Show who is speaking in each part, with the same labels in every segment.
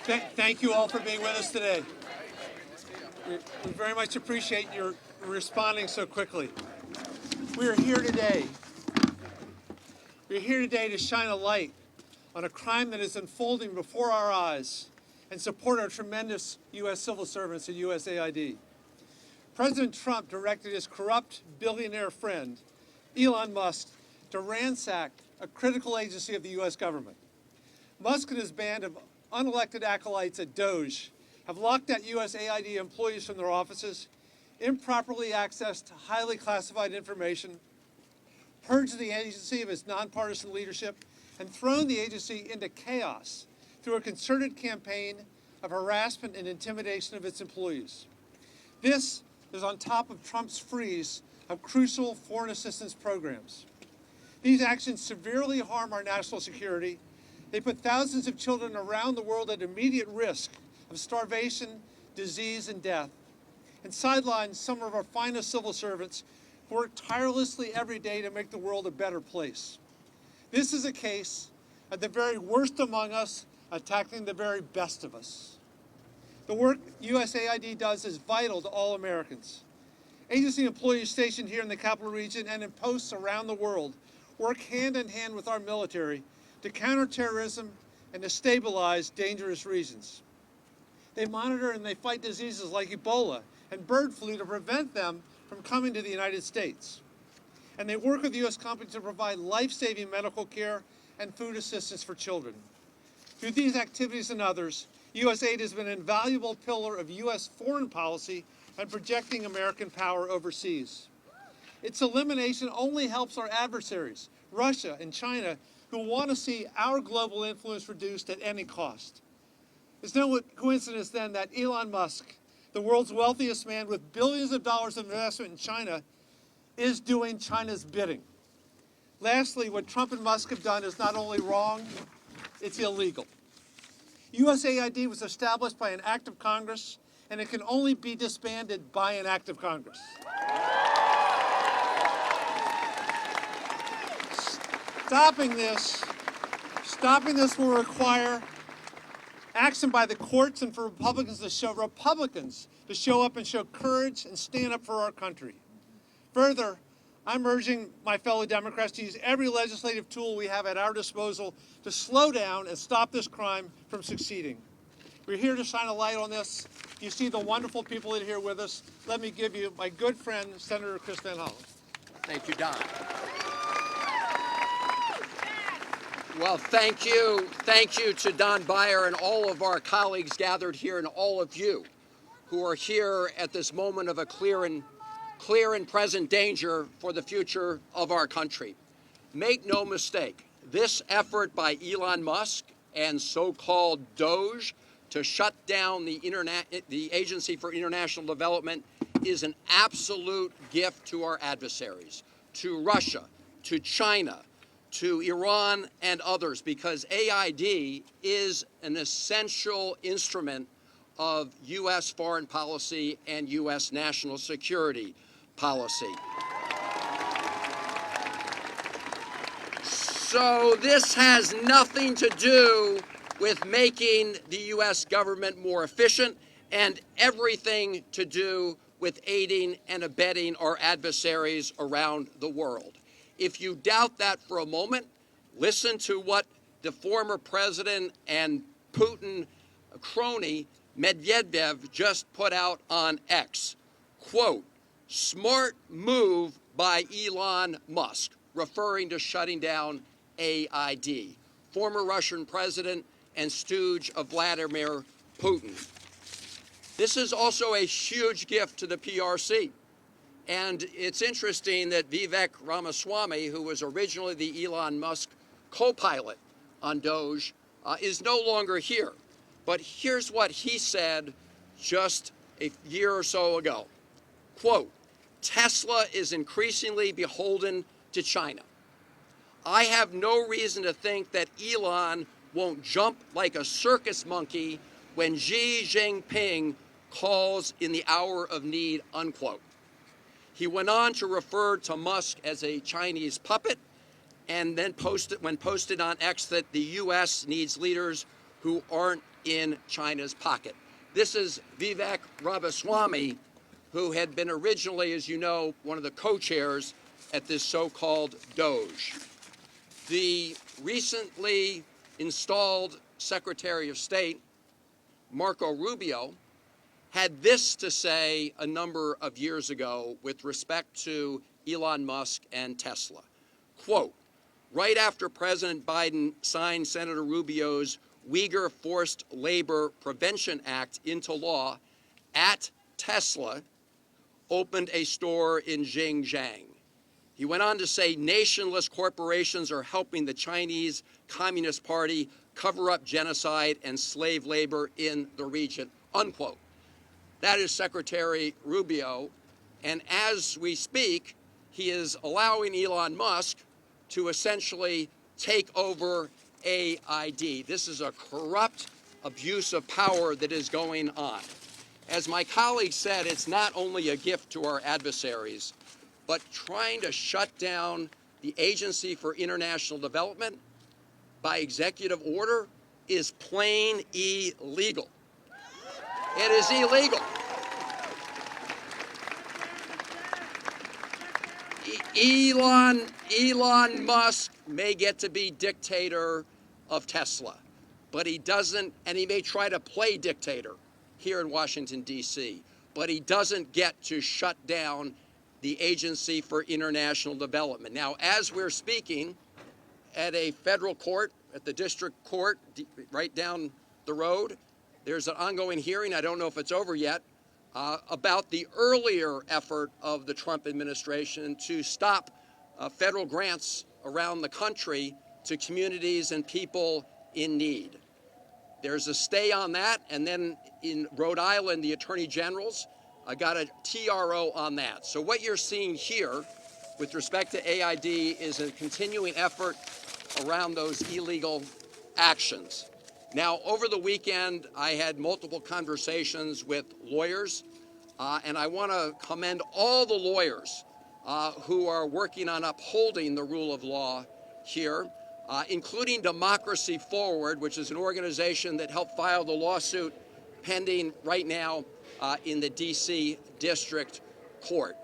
Speaker 1: Thank you all for being with us today. We very much appreciate your responding so quickly. We're here today to shine a light on a crime that is unfolding before our eyes and support our tremendous U.S. civil servants at USAID. President Trump directed his corrupt billionaire friend, Elon Musk, to ransack a critical agency of the U.S. government. Musk and his band of unelected acolytes at DOJ have locked out USAID employees from their offices, improperly accessed highly classified information, purged the agency of its nonpartisan leadership, and thrown the agency into chaos through a concerted campaign of harassment and intimidation of its employees. This is on top of Trump's freeze of crucial foreign assistance programs. These actions severely harm our national security. They put thousands of children around the world at immediate risk of starvation, disease, and death, and sideline some of our finest civil servants who work tirelessly every day to make the world a better place. This is a case of the very worst among us attacking the very best of us. The work USAID does is vital to all Americans. Agency employees stationed here in the capital region and in posts around the world work hand in hand with our military to counter terrorism and to stabilize dangerous regions. They monitor and they fight diseases like Ebola and bird flu to prevent them from coming to the United States. And they work with U.S. companies to provide life-saving medical care and food assistance for children. Through these activities and others, USAID has been an invaluable pillar of U.S. foreign policy and projecting American power overseas. Its elimination only helps our adversaries, Russia and China, who want to see our global influence reduced at any cost. It's no coincidence then that Elon Musk, the world's wealthiest man with billions of dollars of investment in China, is doing China's bidding. Lastly, what Trump and Musk have done is not only wrong, it's illegal. USAID was established by an act of Congress, and it can only be disbanded by an act of Congress. Stopping this will require action by the courts and for Republicans to show up and show courage and stand up for our country. Further, I'm urging my fellow Democrats to use every legislative tool we have at our disposal to slow down and stop this crime from succeeding. We're here to shine a light on this. You see the wonderful people that are here with us. Let me give you my good friend, Senator Chris Van Hollen.
Speaker 2: Thank you, Don. Well, thank you. Thank you to Don Beyer and all of our colleagues gathered here and all of you who are here at this moment of a clear and present danger for the future of our country. Make no mistake, this effort by Elon Musk and so-called DOJ to shut down the Agency for International Development is an absolute gift to our adversaries, to Russia, to China, to Iran and others, because AID is an essential instrument of U.S. foreign policy and U.S. national security policy. So this has nothing to do with making the U.S. government more efficient and everything to do with aiding and abetting our adversaries around the world. If you doubt that for a moment, listen to what the former president and Putin crony Medvedev just put out on X. Quote, "Smart move by Elon Musk," referring to shutting down AID, former Russian president and stooge of Vladimir Putin. This is also a huge gift to the PRC. And it's interesting that Vivek Ramaswamy, who was originally the Elon Musk co-pilot on DOJ, is no longer here. But here's what he said just a year or so ago. Quote, "Tesla is increasingly beholden to China. I have no reason to think that Elon won't jump like a circus monkey when Xi Jinping calls in the hour of need," unquote. He went on to refer to Musk as a Chinese puppet and then posted on X that the U.S. needs leaders who aren't in China's pocket. This is Vivek Ramaswamy, who had been originally, as you know, one of the co-chairs at this so-called Doge. The recently installed Secretary of State, Marco Rubio, had this to say a number of years ago with respect to Elon Musk and Tesla. Quote, right after President Biden signed Senator Rubio's Uyghur Forced Labor Prevention Act into law, at Tesla opened a store in Xinjiang. He went on to say nationless corporations are helping the Chinese Communist Party cover up genocide and slave labor in the region, unquote. That is Secretary Rubio, and as we speak, he is allowing Elon Musk to essentially take over AID. This is a corrupt abuse of power that is going on. As my colleague said, it's not only a gift to our adversaries, but trying to shut down the Agency for International Development by executive order is plain illegal. It is illegal. Elon Musk may get to be dictator of Tesla, but he doesn't, and he may try to play dictator here in Washington, D.C., but he doesn't get to shut down the Agency for International Development. Now, as we're speaking at a federal court, at the district court right down the road, there's an ongoing hearing, I don't know if it's over yet, about the earlier effort of the Trump administration to stop federal grants around the country to communities and people in need. There's a stay on that, and then in Rhode Island, the Attorney General's got a TRO on that. So what you're seeing here with respect to AID is a continuing effort around those illegal actions. Now, over the weekend, I had multiple conversations with lawyers, and I want to commend all the lawyers who are working on upholding the rule of law here, including Democracy Forward, which is an organization that helped file the lawsuit pending right now in the D.C. District Court.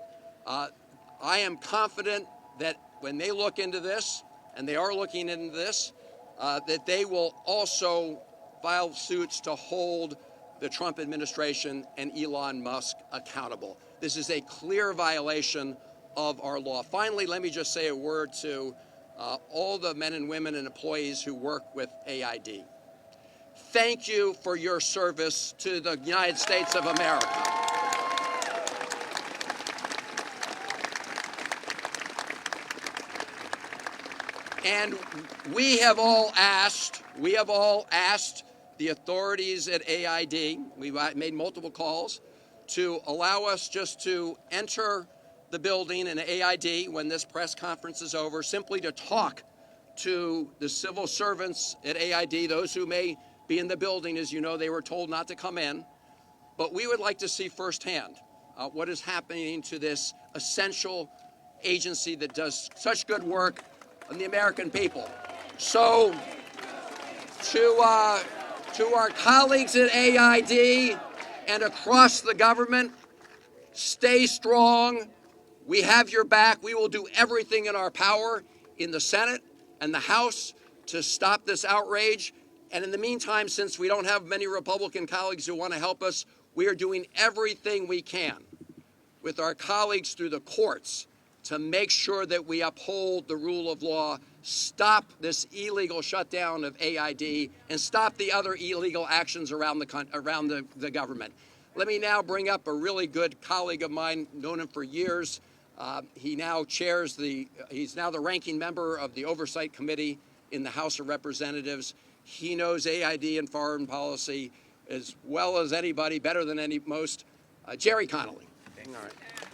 Speaker 2: I am confident that when they look into this, and they are looking into this, that they will also file suits to hold the Trump administration and Elon Musk accountable. This is a clear violation of our law. Finally, let me just say a word to all the men and women and employees who work with AID. Thank you for your service to the United States of America. And we have all asked the authorities at AID, we've made multiple calls, to allow us just to enter the building in AID when this press conference is over, simply to talk to the civil servants at AID, those who may be in the building. As you know, they were told not to come in. But we would like to see firsthand what is happening to this essential agency that does such good work on the American people. So to our colleagues at AID and across the government, stay strong. We have your back. We will do everything in our power in the Senate and the House to stop this outrage. And in the meantime, since we don't have many Republican colleagues who want to help us, we are doing everything we can with our colleagues through the courts to make sure that we uphold the rule of law, stop this illegal shutdown of AID, and stop the other illegal actions around the government. Let me now bring up a really good colleague of mine, known him for years. He's now the ranking member of the Oversight Committee in the House of Representatives. He knows AID and foreign policy as well as anybody, better than most. Gerry Connolly.
Speaker 3: All right.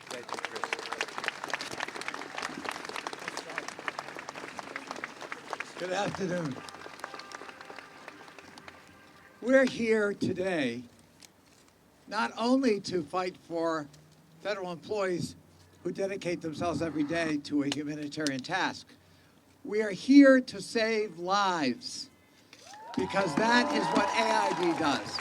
Speaker 3: Thank you, Chris.
Speaker 4: Good afternoon. We're here today not only to fight for federal employees who dedicate themselves every day to a humanitarian task. We are here to save lives. because that is what AID does.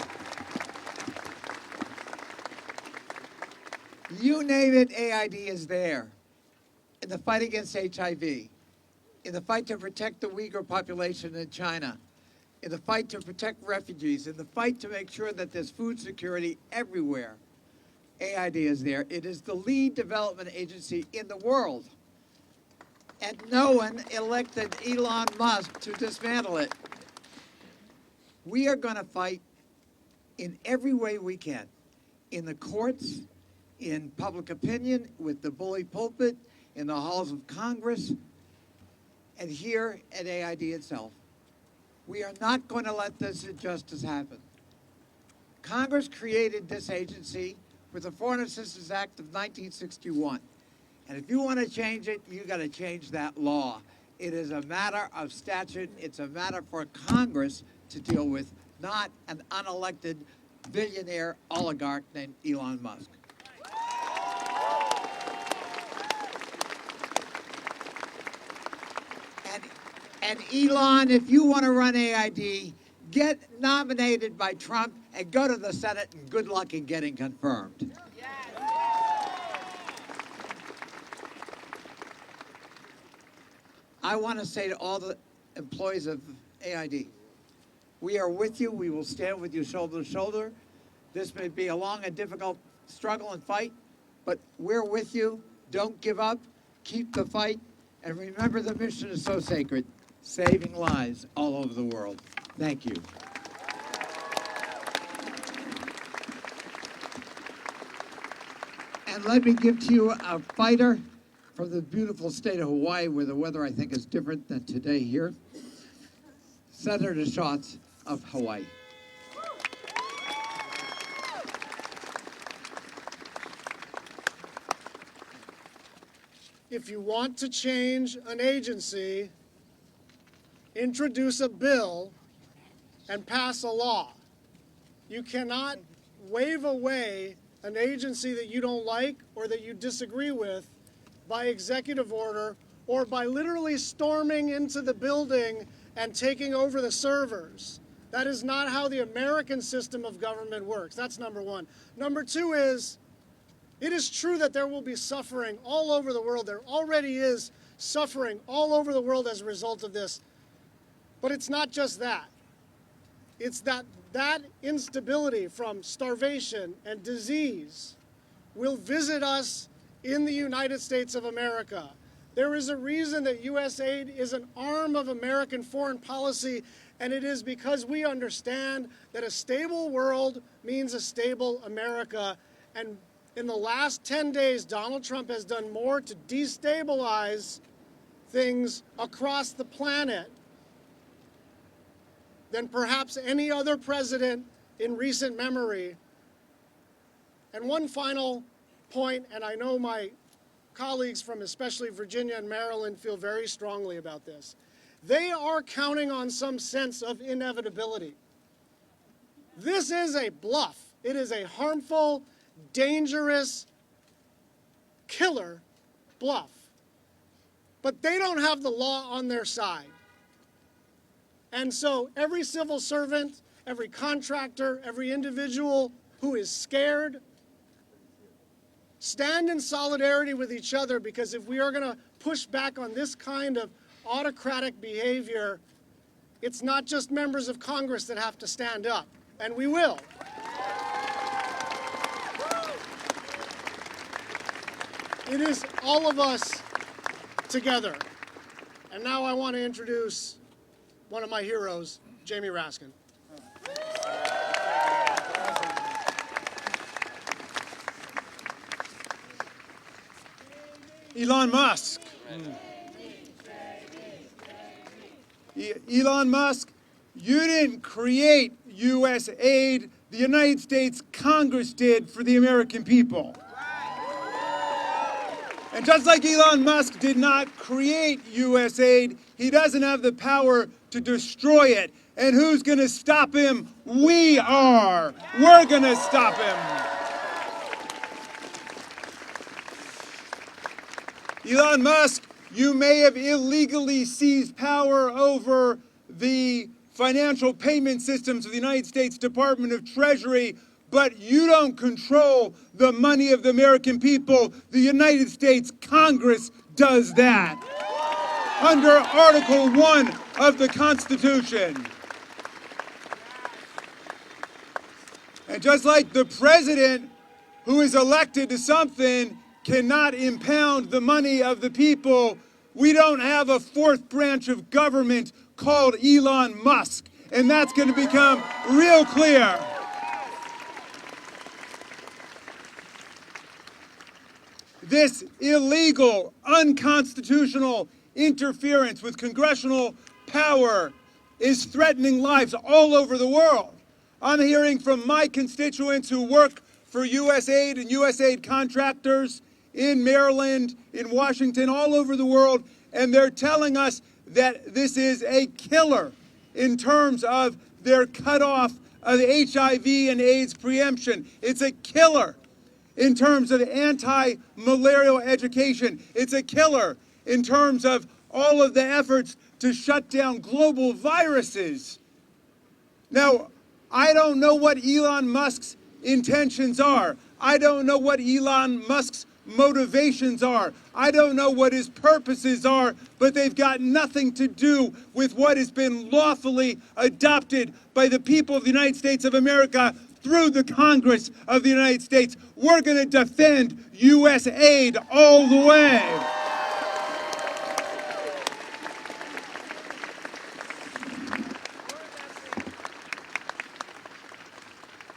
Speaker 4: You name it, AID is there. In the fight against HIV, in the fight to protect the Uyghur population in China, in the fight to protect refugees, in the fight to make sure that there's food security everywhere. AID is there. It is the lead development agency in the world. And no one elected Elon Musk to dismantle it. We are going to fight in every way we can, in the courts, in public opinion, with the bully pulpit, in the halls of Congress, and here at AID itself. We are not going to let this injustice happen. Congress created this agency with the Foreign Assistance Act of 1961. And if you want to change it, you got to change that law. It is a matter of statute. It's a matter for Congress to deal with, not an unelected billionaire oligarch named Elon Musk. And Elon, if you want to run AID, get nominated by Trump and go to the Senate, and good luck in getting confirmed. I want to say to all the employees of AID, we are with you. We will stand with you shoulder to shoulder. This may be a long and difficult struggle and fight, but we're with you. Don't give up. Keep the fight. And remember, the mission is so sacred, saving lives all over the world. Thank you. And let me give to you a fighter from the beautiful state of Hawaii, where the weather, I think, is different than today here. Senator Schatz of Hawaii.
Speaker 5: If you want to change an agency, introduce a bill and pass a law. You cannot wave away an agency that you don't like or that you disagree with by executive order or by literally storming into the building and taking over the servers. That is not how the American system of government works. That's number one. Number two is, it is true that there will be suffering all over the world. There already is suffering all over the world as a result of this. But it's not just that. It's that instability from starvation and disease will visit us in the United States of America. There is a reason that USAID is an arm of American foreign policy, and it is because we understand that a stable world means a stable America. And in the last 10 days, Donald Trump has done more to destabilize things across the planet than perhaps any other president in recent memory. And one final point, and I know my colleagues from especially Virginia and Maryland feel very strongly about this. They are counting on some sense of inevitability. This is a bluff. It is a harmful, dangerous, killer bluff. But they don't have the law on their side. And so every civil servant, every contractor, every individual who is scared, stand in solidarity with each other, because if we are going to push back on this kind of autocratic behavior, it's not just members of Congress that have to stand up, and we will. It is all of us together. And now I want to introduce one of my heroes, Jamie Raskin.
Speaker 6: Elon Musk. Elon Musk, you didn't create USAID. The United States Congress did for the American people. And just like Elon Musk did not create USAID, he doesn't have the power to destroy it. And who's going to stop him? We are. We're going to stop him. Elon Musk, you may have illegally seized power over the financial payment systems of the United States Department of Treasury, but you don't control the money of the American people. The United States Congress does that under Article 1 of the Constitution. And just like the president, who is elected to something, cannot impound the money of the people, we don't have a fourth branch of government called Elon Musk. And that's going to become real clear. This illegal, unconstitutional interference with congressional power is threatening lives all over the world. I'm hearing from my constituents who work for USAID and USAID contractors in Maryland, in Washington, all over the world, and they're telling us that this is a killer in terms of their cutoff of HIV and AIDS preemption. It's a killer in terms of anti-malarial education. It's a killer in terms of all of the efforts to shut down global viruses. Now, I don't know what Elon Musk's intentions are. I don't know what Elon Musk's motivations are. I don't know what his purposes are, but they've got nothing to do with what has been lawfully adopted by the people of the United States of America through the Congress of the United States. We're going to defend USAID all the way.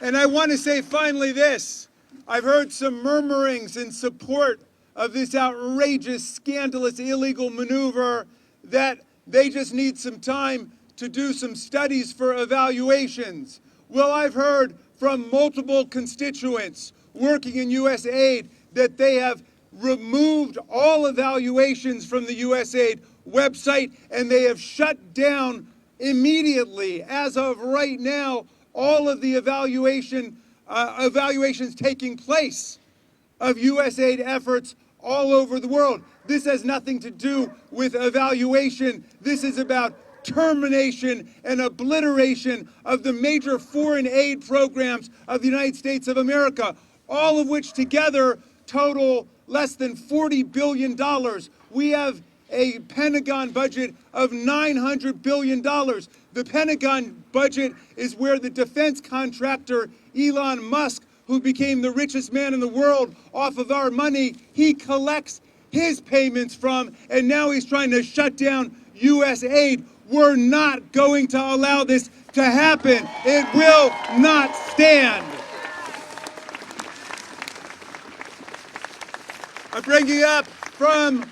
Speaker 6: And I want to say finally this. I've heard some murmurings in support of this outrageous, scandalous, illegal maneuver that they just need some time to do some studies for evaluations. Well, I've heard from multiple constituents working in USAID that they have removed all evaluations from the USAID website, and they have shut down immediately, as of right now, all of the evaluations taking place of USAID efforts all over the world. This has nothing to do with evaluation. This is about termination and obliteration of the major foreign aid programs of the United States of America, all of which together total less than $40 billion. We have a Pentagon budget of $900 billion. The Pentagon budget is where the defense contractor Elon Musk, who became the richest man in the world off of our money, he collects his payments from, and now he's trying to shut down USAID. We're not going to allow this to happen. It will not stand. I'm bringing up from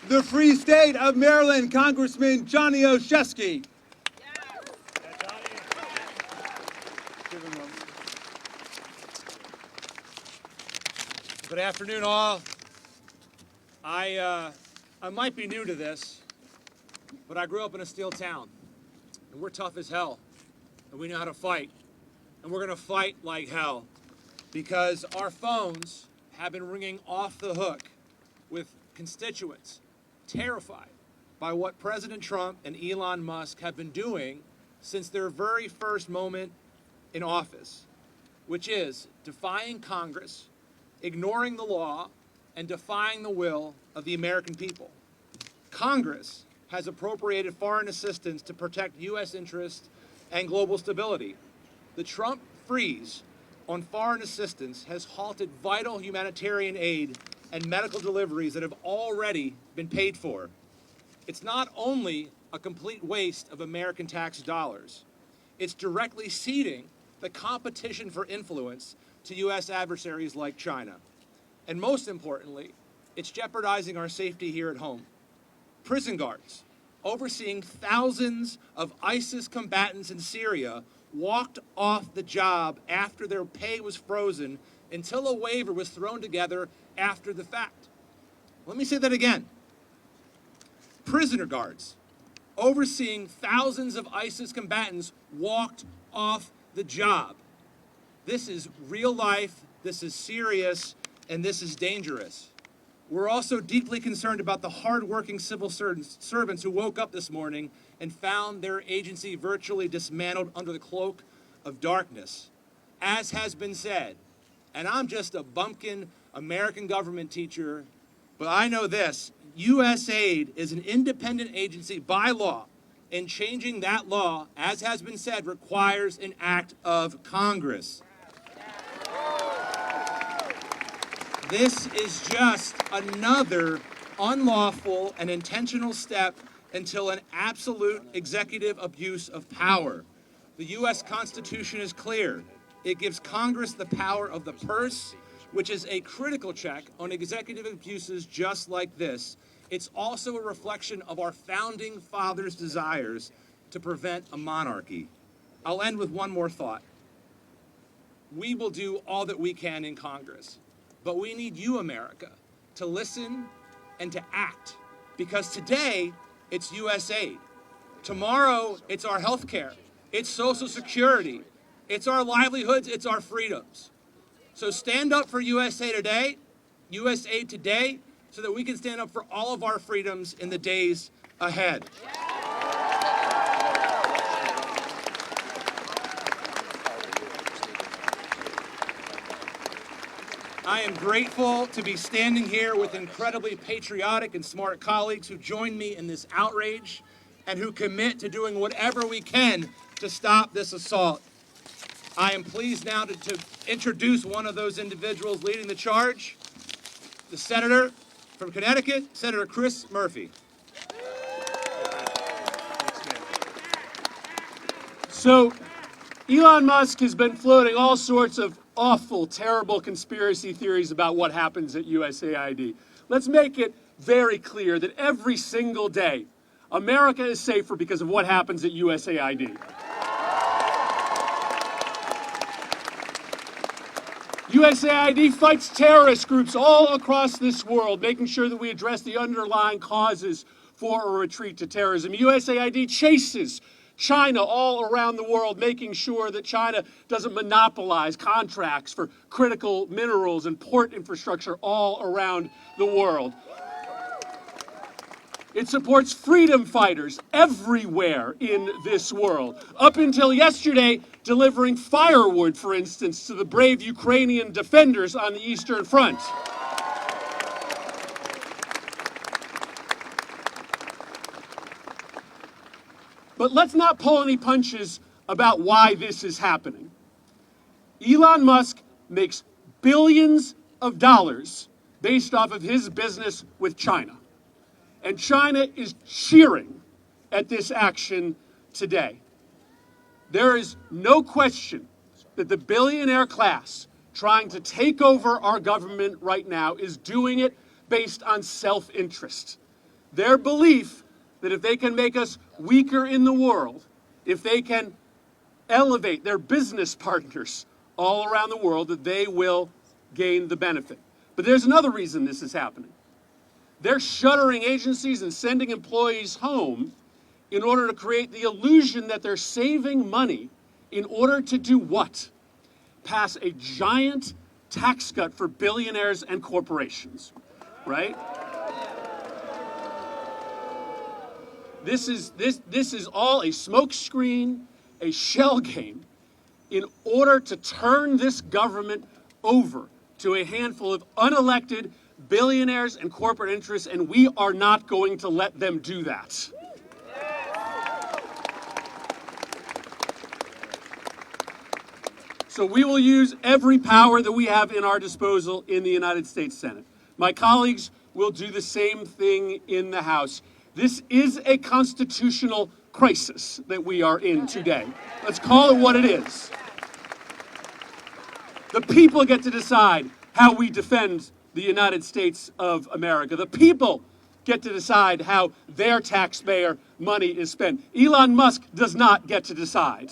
Speaker 6: the Free State of Maryland, Congressman Johnny Olszewski.
Speaker 7: Good afternoon, all. I might be new to this, but I grew up in a steel town, and we're tough as hell, and we know how to fight, and we're gonna fight like hell, because our phones have been ringing off the hook with constituents terrified by what President Trump and Elon Musk have been doing since their very first moment in office, which is defying Congress, ignoring the law, and defying the will of the American people. Congress has appropriated foreign assistance to protect U.S. interests and global stability. The Trump freeze on foreign assistance has halted vital humanitarian aid and medical deliveries that have already been paid for. It's not only a complete waste of American tax dollars, it's directly ceding the competition for influence to U.S. adversaries like China. And most importantly, it's jeopardizing our safety here at home. Prison guards overseeing thousands of ISIS combatants in Syria walked off the job after their pay was frozen until a waiver was thrown together after the fact. Let me say that again. Prisoner guards overseeing thousands of ISIS combatants walked off the job. This is real life, this is serious, and this is dangerous. We're also deeply concerned about the hardworking civil servants who woke up this morning and found their agency virtually dismantled under the cloak of darkness. As has been said, and I'm just a bumpkin American government teacher, but I know this, USAID is an independent agency by law, and changing that law, as has been said, requires an act of Congress. This is just another unlawful and intentional step until an absolute executive abuse of power. The U.S. Constitution is clear. It gives Congress the power of the purse, which is a critical check on executive abuses just like this. It's also a reflection of our founding fathers' desires to prevent a monarchy. I'll end with one more thought. We will do all that we can in Congress, but we need you, America, to listen and to act, because today it's USAID. Tomorrow it's our health care, it's Social Security, it's our livelihoods, it's our freedoms. So stand up for USAID today, so that we can stand up for all of our freedoms in the days ahead. I am grateful to be standing here with incredibly patriotic and smart colleagues who join me in this outrage and who commit to doing whatever we can to stop this assault. I am pleased now to introduce one of those individuals leading the charge, the senator from Connecticut, Senator Chris Murphy.
Speaker 8: So, Elon Musk has been floating all sorts of awful, terrible conspiracy theories about what happens at USAID. Let's make it very clear that every single day, America is safer because of what happens at USAID. USAID fights terrorist groups all across this world, making sure that we address the underlying causes for a retreat to terrorism. USAID chases China all around the world, making sure that China doesn't monopolize contracts for critical minerals and port infrastructure all around the world. It supports freedom fighters everywhere in this world. Up until yesterday, delivering firewood, for instance, to the brave Ukrainian defenders on the Eastern Front. But let's not pull any punches about why this is happening. Elon Musk makes billions of dollars based off of his business with China. And China is cheering at this action today. There is no question that the billionaire class trying to take over our government right now is doing it based on self-interest. Their belief that if they can make us weaker in the world, if they can elevate their business partners all around the world, that they will gain the benefit. But there's another reason this is happening. They're shuttering agencies and sending employees home in order to create the illusion that they're saving money in order to do what? Pass a giant tax cut for billionaires and corporations, right? This is all a smokescreen, a shell game, in order to turn this government over to a handful of unelected billionaires and corporate interests, and we are not going to let them do that. So we will use every power that we have in our disposal in the United States Senate. My colleagues will do the same thing in the House. This is a constitutional crisis that we are in today. Let's call it what it is. The people get to decide how we defend the United States of America. The people get to decide how their taxpayer money is spent. Elon Musk does not get to decide.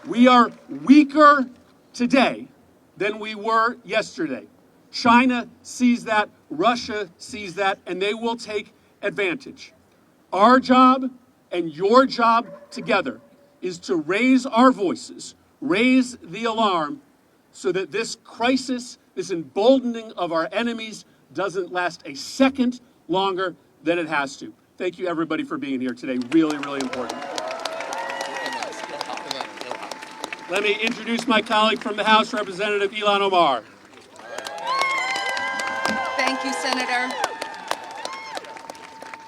Speaker 8: We are weaker today than we were yesterday. China sees that, Russia sees that, and they will take advantage. Our job and your job together is to raise our voices, raise the alarm so that this crisis, this emboldening of our enemies, doesn't last a second longer than it has to. Thank you, everybody, for being here today. Really, really important. Let me introduce my colleague from the House, Representative Ilhan Omar.
Speaker 9: Thank you, Senator.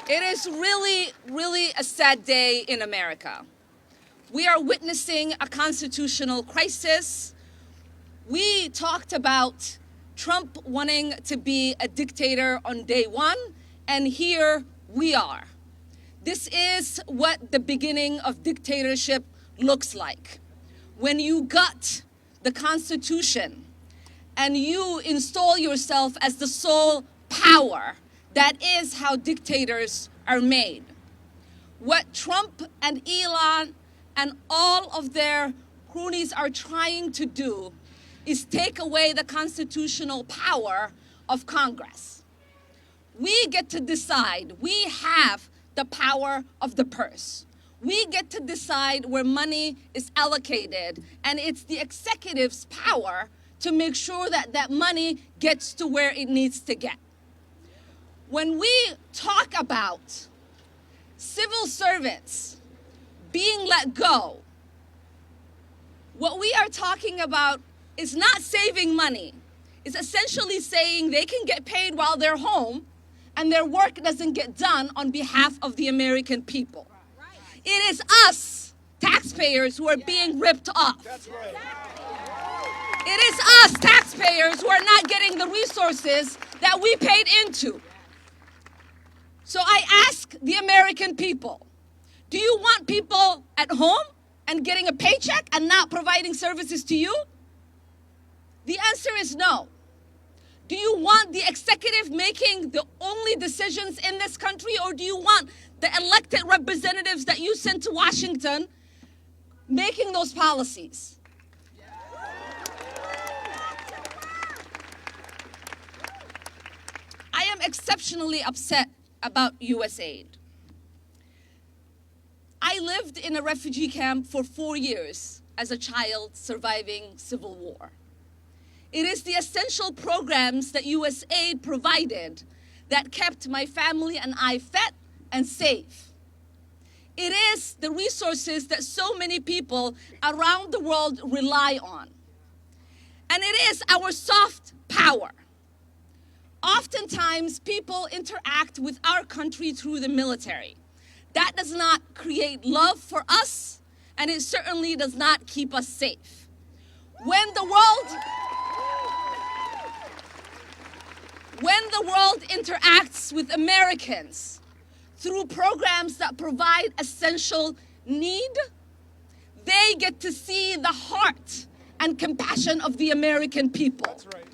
Speaker 9: It is really, really a sad day in America. We are witnessing a constitutional crisis. We talked about Trump wanting to be a dictator on day one, and here we are. This is what the beginning of dictatorship looks like. When you gut the Constitution and you install yourself as the sole power, that is how dictators are made. What Trump and Ilhan and all of their cronies are trying to do is take away the constitutional power of Congress. We get to decide. We have the power of the purse. We get to decide where money is allocated, and it's the executive's power to make sure that that money gets to where it needs to get. When we talk about civil servants being let go, what we are talking about is not saving money. It's essentially saying they can get paid while they're home and their work doesn't get done on behalf of the American people. It is us, taxpayers, who are being ripped off. It is us, taxpayers, who are not getting the resources that we paid into. So I ask the American people, do you want people at home and getting a paycheck and not providing services to you? The answer is no. Do you want the executive making the only decisions in this country, or do you want the elected representatives that you sent to Washington making those policies? I am exceptionally upset about USAID. I lived in a refugee camp for 4 years as a child surviving civil war. It is the essential programs that USAID provided that kept my family and I fed and safe. It is the resources that so many people around the world rely on. And it is our soft power. Oftentimes, people interact with our country through the military. That does not create love for us, and it certainly does not keep us safe. When the world interacts with Americans through programs that provide essential need, they get to see the heart and compassion of the American people. That's right.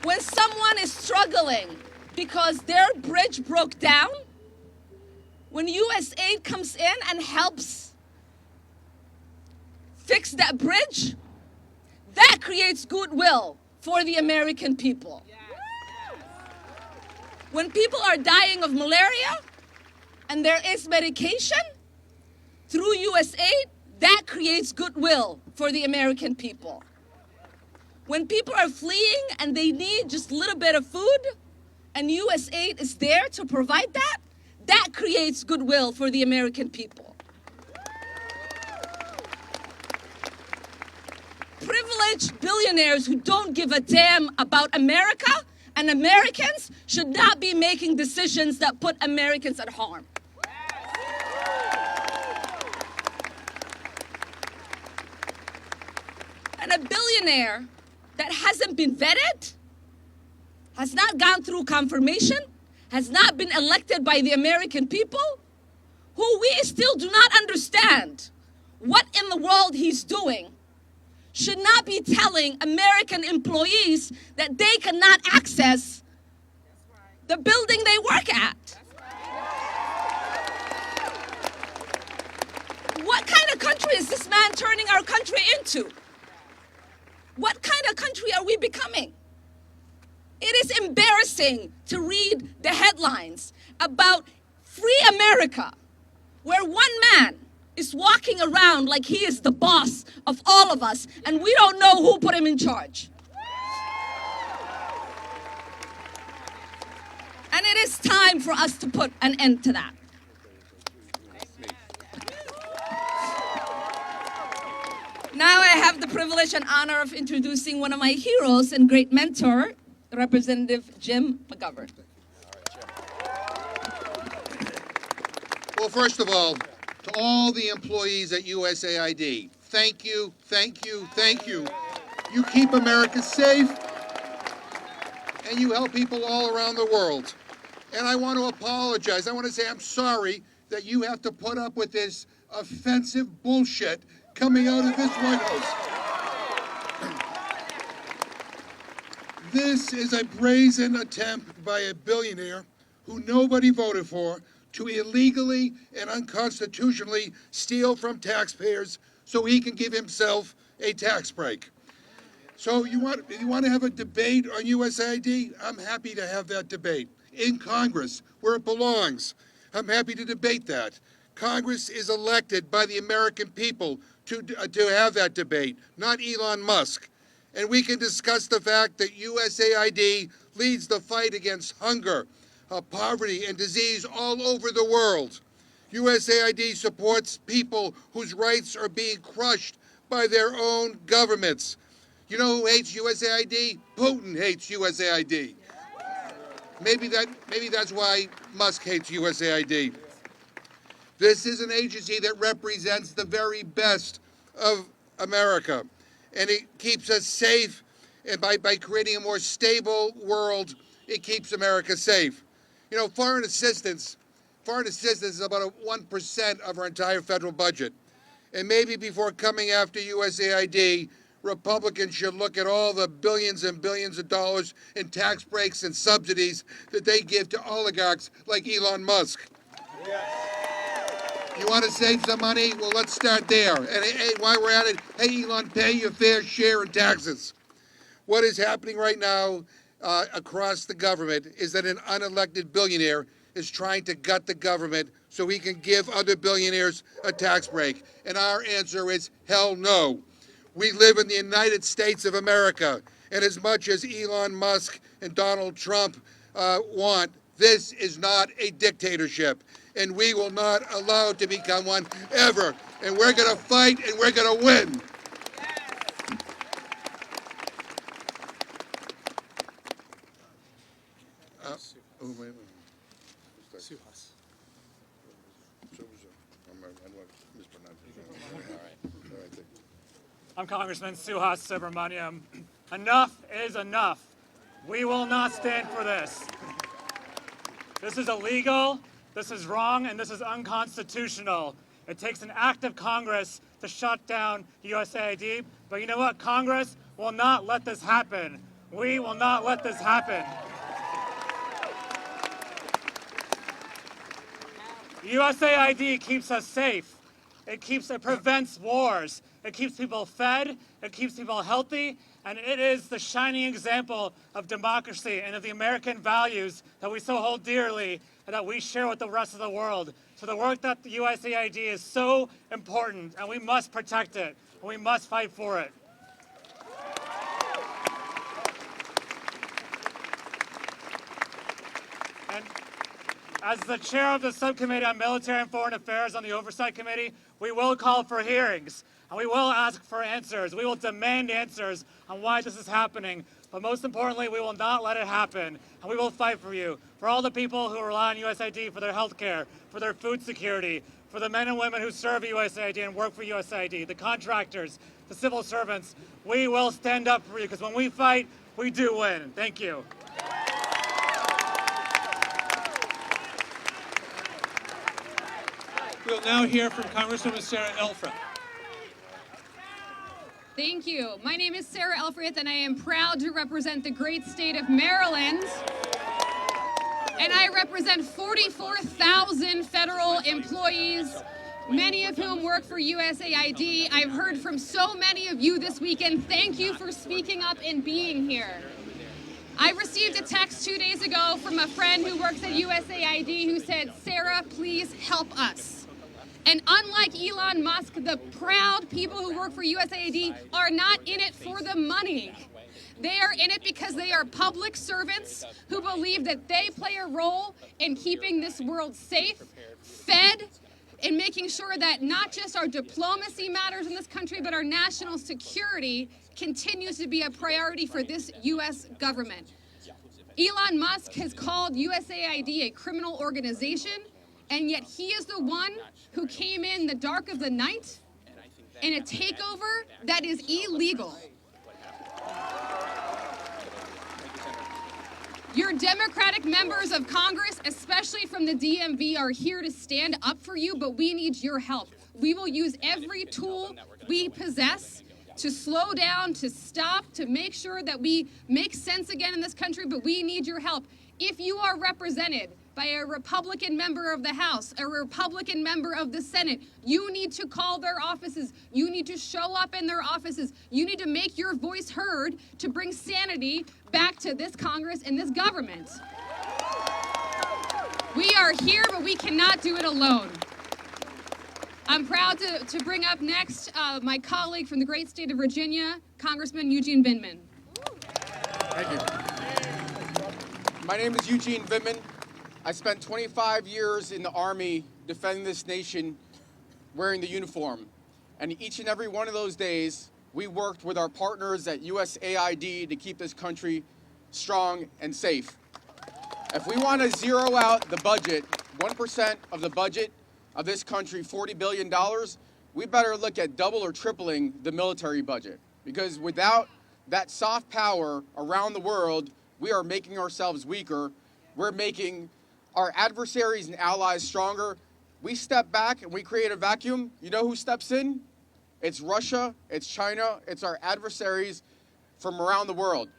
Speaker 9: When someone is struggling because their bridge broke down, when USAID comes in and helps fix that bridge, that creates goodwill for the American people. When people are dying of malaria and there is medication through USAID, that creates goodwill for the American people. When people are fleeing and they need just a little bit of food and USAID is there to provide that, that creates goodwill for the American people. Privileged billionaires who don't give a damn about America and Americans should not be making decisions that put Americans at harm. And a billionaire that hasn't been vetted, has not gone through confirmation, has not been elected by the American people, who we still do not understand what in the world he's doing, should not be telling American employees that they cannot access the building they work at. What kind of country is this man turning our country into? What kind of country are we becoming? It is embarrassing to read the headlines about free America, where one man is walking around like he is the boss of all of us, and we don't know who put him in charge. And it is time for us to put an end to that. Now I have the privilege and honor of introducing one of my heroes and great mentor, Representative Jim McGovern.
Speaker 10: Well, first of all, to all the employees at USAID, thank you, thank you, thank you. You keep America safe, and you help people all around the world. And I want to apologize. I want to say I'm sorry that you have to put up with this offensive bullshit coming out of this White House. This is a brazen attempt by a billionaire who nobody voted for to illegally and unconstitutionally steal from taxpayers so he can give himself a tax break. So you want to have a debate on USAID? I'm happy to have that debate in Congress where it belongs. I'm happy to debate that. Congress is elected by the American people to have that debate, not Elon Musk. And we can discuss the fact that USAID leads the fight against hunger, poverty, and disease all over the world. USAID supports people whose rights are being crushed by their own governments. You know who hates USAID? Putin hates USAID. Maybe that's why Musk hates USAID. This is an agency that represents the very best of America, and it keeps us safe, and by creating a more stable world, it keeps America safe. You know, foreign assistance is about 1% of our entire federal budget. And maybe before coming after USAID, Republicans should look at all the billions and billions of dollars in tax breaks and subsidies that they give to oligarchs like Elon Musk. You want to save some money? Well, let's start there. And hey, while we're at it, hey, Elon, pay your fair share in taxes. What is happening right now across the government is that an unelected billionaire is trying to gut the government so he can give other billionaires a tax break. And our answer is hell no. We live in the United States of America, and as much as Elon Musk and Donald Trump want, this is not a dictatorship, and we will not allow it to become one ever. And we're going to fight, and we're going to win.
Speaker 7: Suhas. I'm Congressman Suhas Subramanyam. Enough is enough. We will not stand for this. This is illegal, this is wrong, and this is unconstitutional. It takes an act of Congress to shut down USAID, but you know what? Congress will not let this happen. We will not let this happen. USAID keeps us safe. It prevents wars. It keeps people fed. It keeps people healthy. And it is the shining example of democracy and of the American values that we so hold dearly and that we share with the rest of the world. So the work that the USAID is so important, and we must protect it, and we must fight for it. And as the chair of the Subcommittee on Military and Foreign Affairs on the Oversight Committee, we will call for hearings, and we will ask for answers. We will demand answers on why this is happening. But most importantly, we will not let it happen, and we will fight for you, for all the people who rely on USAID for their health care, for their food security, for the men and women who serve USAID and work for USAID, the contractors, the civil servants. We will stand up for you, because when we fight, we do win. Thank you.
Speaker 1: We'll now hear from Congresswoman Sarah Elfreth.
Speaker 11: Thank you. My name is Sarah Elfreth, and I am proud to represent the great state of Maryland. And I represent 44,000 federal employees, many of whom work for USAID. I've heard from so many of you this weekend. Thank you for speaking up and being here. I received a text 2 days ago from a friend who works at USAID who said, "Sarah, please help us." And unlike Elon Musk, the proud people who work for USAID are not in it for the money. They are in it because they are public servants who believe that they play a role in keeping this world safe, fed, and making sure that not just our diplomacy matters in this country, but our national security continues to be a priority for this U.S. government. Elon Musk has called USAID a criminal organization, and yet he is the one who came in the dark of the night in a takeover that is illegal. Your Democratic members of Congress, especially from the DMV, are here to stand up for you, but we need your help. We will use every tool we possess to slow down, to stop, to make sure that we make sense again in this country, but we need your help. If you are represented by a Republican member of the House, a Republican member of the Senate, you need to call their offices. You need to show up in their offices. You need to make your voice heard to bring sanity back to this Congress and this government. We are here, but we cannot do it alone. I'm proud to bring up next my colleague from the great state of Virginia, Congressman Eugene Vindman.
Speaker 12: Thank you. My name is Eugene Vindman. I spent 25 years in the Army defending this nation wearing the uniform. And each and every one of those days, we worked with our partners at USAID to keep this country strong and safe. If we want to zero out the budget, 1% of the budget of this country, $40 billion, we better look at double or tripling the military budget. Because without that soft power around the world, we are making ourselves weaker. We're making our adversaries and allies stronger. We step back and we create a vacuum. You know who steps in? It's Russia, it's China, it's our adversaries from around the world.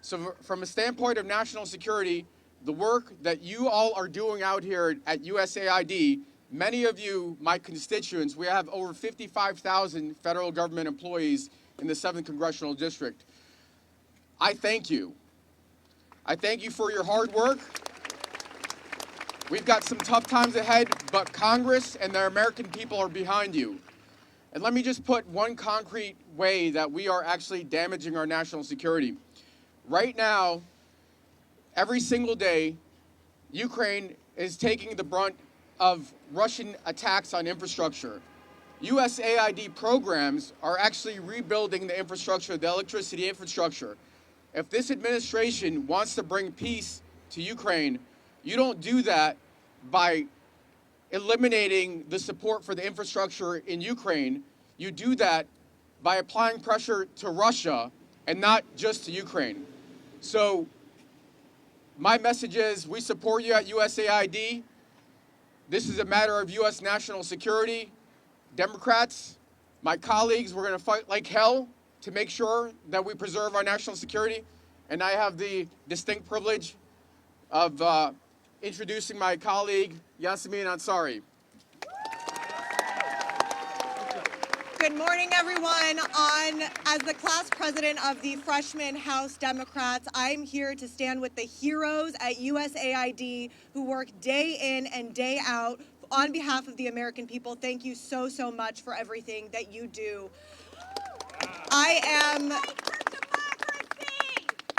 Speaker 12: So from a standpoint of national security, the work that you all are doing out here at USAID, many of you, my constituents, we have over 55,000 federal government employees in the 7th Congressional District. I thank you. I thank you for your hard work. We've got some tough times ahead, but Congress and the American people are behind you. And let me just put one concrete way that we are actually damaging our national security. Right now, every single day, Ukraine is taking the brunt of Russian attacks on infrastructure. USAID programs are actually rebuilding the infrastructure, the electricity infrastructure. If this administration wants to bring peace to Ukraine, you don't do that by eliminating the support for the infrastructure in Ukraine. You do that by applying pressure to Russia and not just to Ukraine. So my message is we support you at USAID. This is a matter of U.S. national security. Democrats, my colleagues, we're going to fight like hell to make sure that we preserve our national security. And I have the distinct privilege of introducing my colleague, Yassamin Ansari.
Speaker 13: Good morning, everyone. As the class president of the freshman House Democrats, I'm here to stand with the heroes at USAID who work day in and day out on behalf of the American people. Thank you so, so much for everything that you do. I am,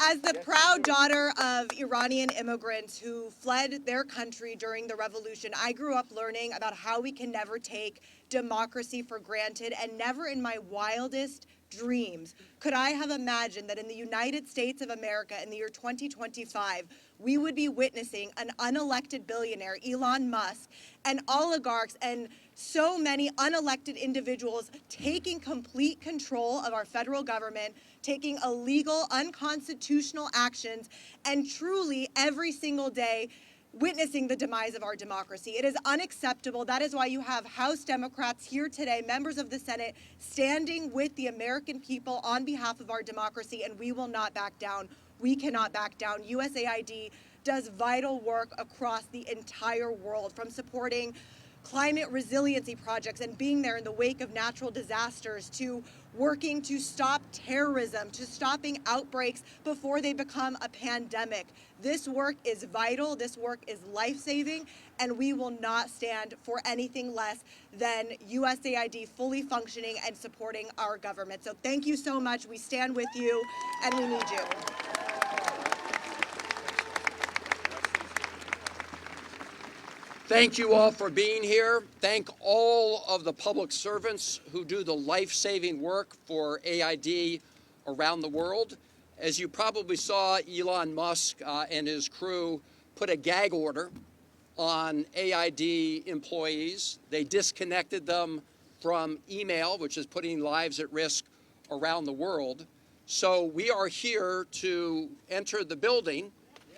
Speaker 13: as the proud daughter of Iranian immigrants who fled their country during the revolution, I grew up learning about how we can never take democracy for granted, and never in my wildest dreams could I have imagined that in the United States of America in the year 2025, we would be witnessing an unelected billionaire, Elon Musk, and oligarchs and so many unelected individuals taking complete control of our federal government, taking illegal, unconstitutional actions, and truly every single day witnessing the demise of our democracy. It is unacceptable. That is why you have House Democrats here today, members of the Senate, standing with the American people on behalf of our democracy, and we will not back down. We cannot back down. USAID does vital work across the entire world, from supporting climate resiliency projects and being there in the wake of natural disasters, to working to stop terrorism, to stopping outbreaks before they become a pandemic. This work is vital, this work is life-saving, and we will not stand for anything less than USAID fully functioning and supporting our government. So thank you so much. We stand with you, and we need you.
Speaker 2: Thank you all for being here. Thank all of the public servants who do the life-saving work for AID around the world. As you probably saw, Elon Musk and his crew put a gag order on AID employees. They disconnected them from email, which is putting lives at risk around the world. So we are here to enter the building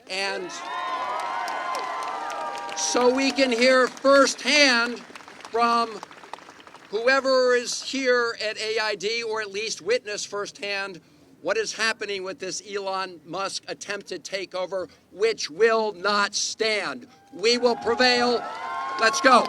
Speaker 2: and so we can hear firsthand from whoever is here at AID, or at least witness firsthand what is happening with this Elon Musk attempted takeover, which will not stand. We will prevail. Let's go.